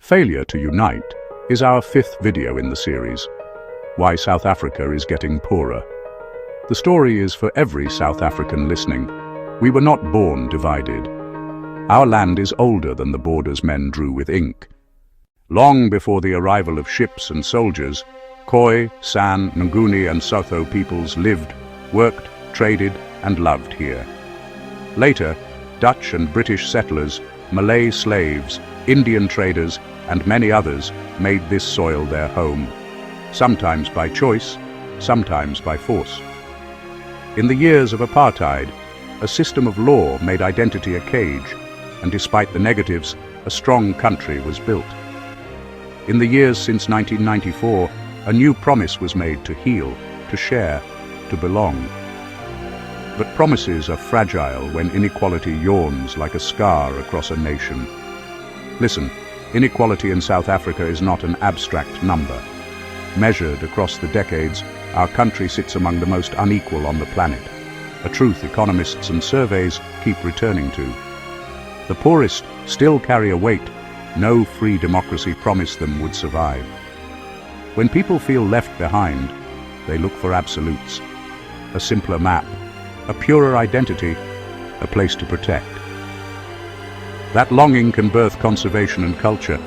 Failure to Unite is our fifth video in the series, Why South Africa is Getting Poorer. The story is for every South African listening. We were not born divided. Our land is older than the borders men drew with ink. Long before the arrival of ships and soldiers, Khoi, San, Nguni and Sotho peoples lived, worked, traded and loved here. Later, Dutch and British settlers, Malay slaves, Indian traders and many others made this soil their home, sometimes by choice, sometimes by force. In the years of apartheid, a system of law made identity a cage, and despite the negatives, a strong country was built. In the years since 1994, a new promise was made to heal, to share, to belong. But promises are fragile when inequality yawns like a scar across a nation. Listen, inequality in South Africa is not an abstract number. Measured across the decades, our country sits among the most unequal on the planet, a truth economists and surveys keep returning to. The poorest still carry a weight no free democracy promised them would survive. When people feel left behind, they look for absolutes, a simpler map, a purer identity, a place to protect. That longing can birth conservation and culture,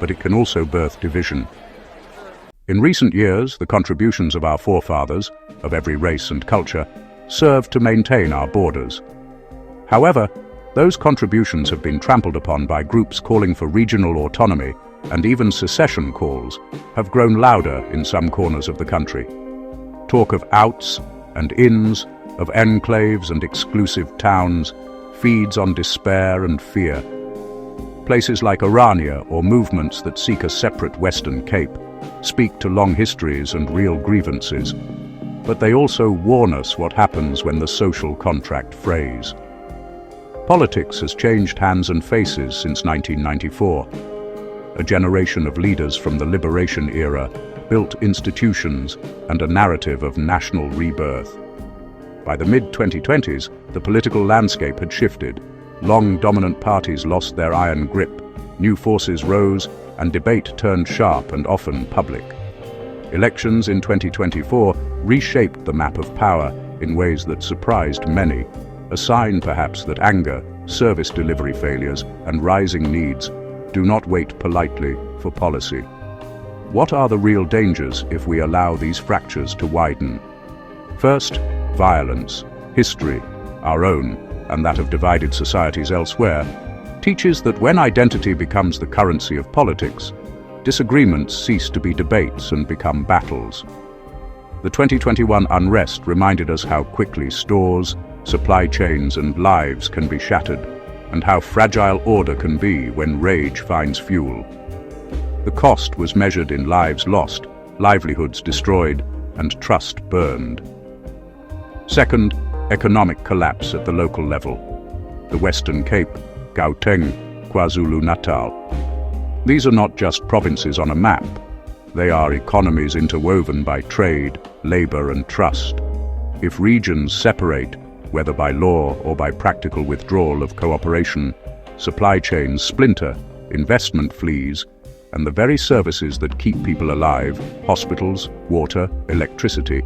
but it can also birth division. In recent years, the contributions of our forefathers, of every race and culture, served to maintain our borders. However, those contributions have been trampled upon by groups calling for regional autonomy, and even secession calls have grown louder in some corners of the country. Talk of outs and ins, of enclaves and exclusive towns, feeds on despair and fear. Places like Orania or movements that seek a separate Western Cape speak to long histories and real grievances, but they also warn us what happens when the social contract frays. Politics has changed hands and faces since 1994. A generation of leaders from the liberation era built institutions and a narrative of national rebirth. By the mid-2020s, the political landscape had shifted. Long dominant parties lost their iron grip, new forces rose, and debate turned sharp and often public. Elections in 2024 reshaped the map of power in ways that surprised many, a sign perhaps that anger, service delivery failures, and rising needs do not wait politely for policy. What are the real dangers if we allow these fractures to widen? First, violence. History, our own, and that of divided societies elsewhere, teaches that when identity becomes the currency of politics, disagreements cease to be debates and become battles. The 2021 unrest reminded us how quickly stores, supply chains and lives can be shattered, and how fragile order can be when rage finds fuel. The cost was measured in lives lost, livelihoods destroyed, and trust burned. Second, economic collapse at the local level. The Western Cape, Gauteng, KwaZulu-Natal. These are not just provinces on a map. They are economies interwoven by trade, labor and trust. If regions separate, whether by law or by practical withdrawal of cooperation, supply chains splinter, investment flees, and the very services that keep people alive, hospitals, water, electricity,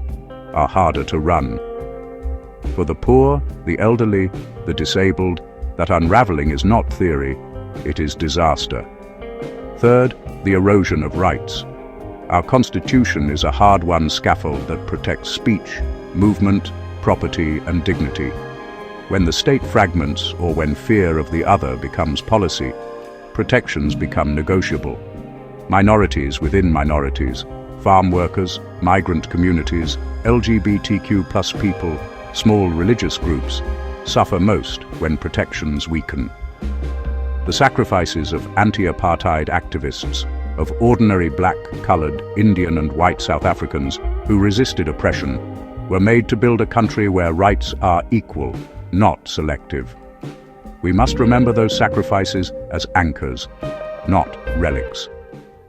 are harder to run. For the poor, the elderly, the disabled, that unraveling is not theory, it is disaster. Third, the erosion of rights. Our Constitution is a hard-won scaffold that protects speech, movement, property and dignity. When the state fragments or when fear of the other becomes policy, protections become negotiable. Minorities within minorities, farm workers, migrant communities, LGBTQ+ people, small religious groups, suffer most when protections weaken. The sacrifices of anti-apartheid activists, of ordinary black, colored, Indian and white South Africans who resisted oppression, were made to build a country where rights are equal, not selective. We must remember those sacrifices as anchors, not relics.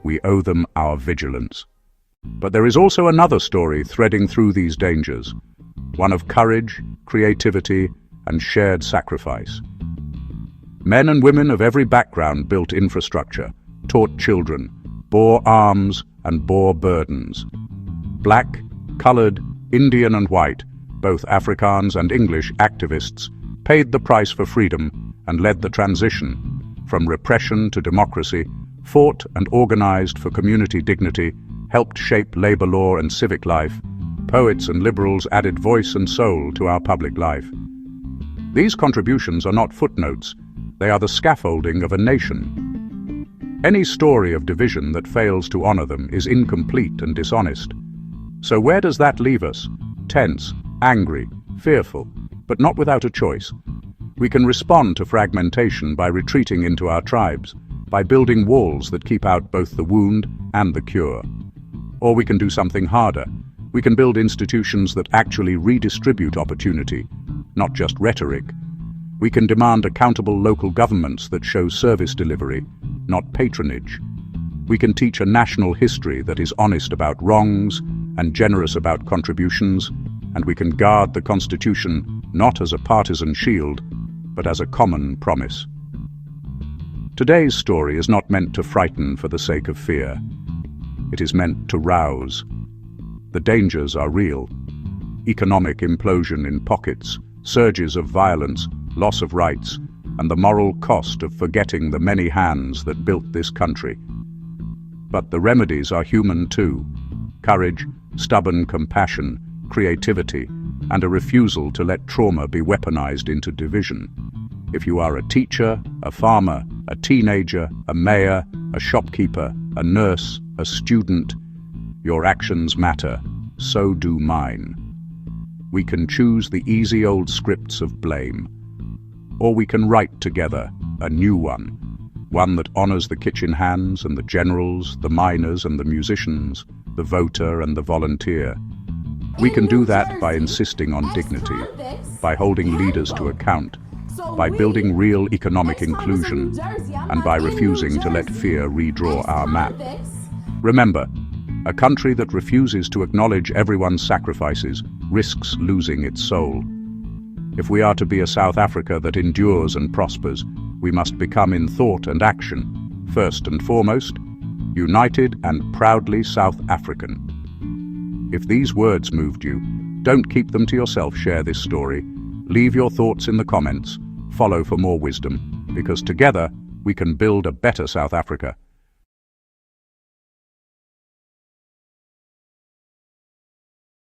We owe them our vigilance. But there is also another story threading through these dangers, one of courage, creativity, and shared sacrifice. Men and women of every background built infrastructure, taught children, bore arms and bore burdens. Black, colored, Indian and white, both Afrikaans and English activists, paid the price for freedom and led the transition from repression to democracy, fought and organized for community dignity, helped shape labor law and civic life. Poets and liberals added voice and soul to our public life. These contributions are not footnotes, they are the scaffolding of a nation. Any story of division that fails to honor them is incomplete and dishonest. So where does that leave us? Tense, angry, fearful, but not without a choice. We can respond to fragmentation by retreating into our tribes, by building walls that keep out both the wound and the cure. Or we can do something harder. We can build institutions that actually redistribute opportunity, not just rhetoric. We can demand accountable local governments that show service delivery, not patronage. We can teach a national history that is honest about wrongs and generous about contributions, and we can guard the Constitution not as a partisan shield, but as a common promise. Today's story is not meant to frighten for the sake of fear. It is meant to rouse. The dangers are real. Economic implosion in pockets, surges of violence, loss of rights, and the moral cost of forgetting the many hands that built this country. But the remedies are human too. Courage, stubborn compassion, creativity, and a refusal to let trauma be weaponized into division. If you are a teacher, a farmer, a teenager, a mayor, a shopkeeper, a nurse, a student, your actions matter, so do mine. We can choose the easy old scripts of blame, or we can write together a new one that honors the kitchen hands and the generals, the miners and the musicians, the voter and the volunteer. We can do that by insisting on dignity, by holding leaders to account, by building real economic inclusion, and by refusing to let fear redraw our map. Remember, a country that refuses to acknowledge everyone's sacrifices risks losing its soul. If we are to be a South Africa that endures and prospers, we must become in thought and action, first and foremost, united and proudly South African. If these words moved you, don't keep them to yourself, share this story. Leave your thoughts in the comments, follow for more wisdom, because together we can build a better South Africa.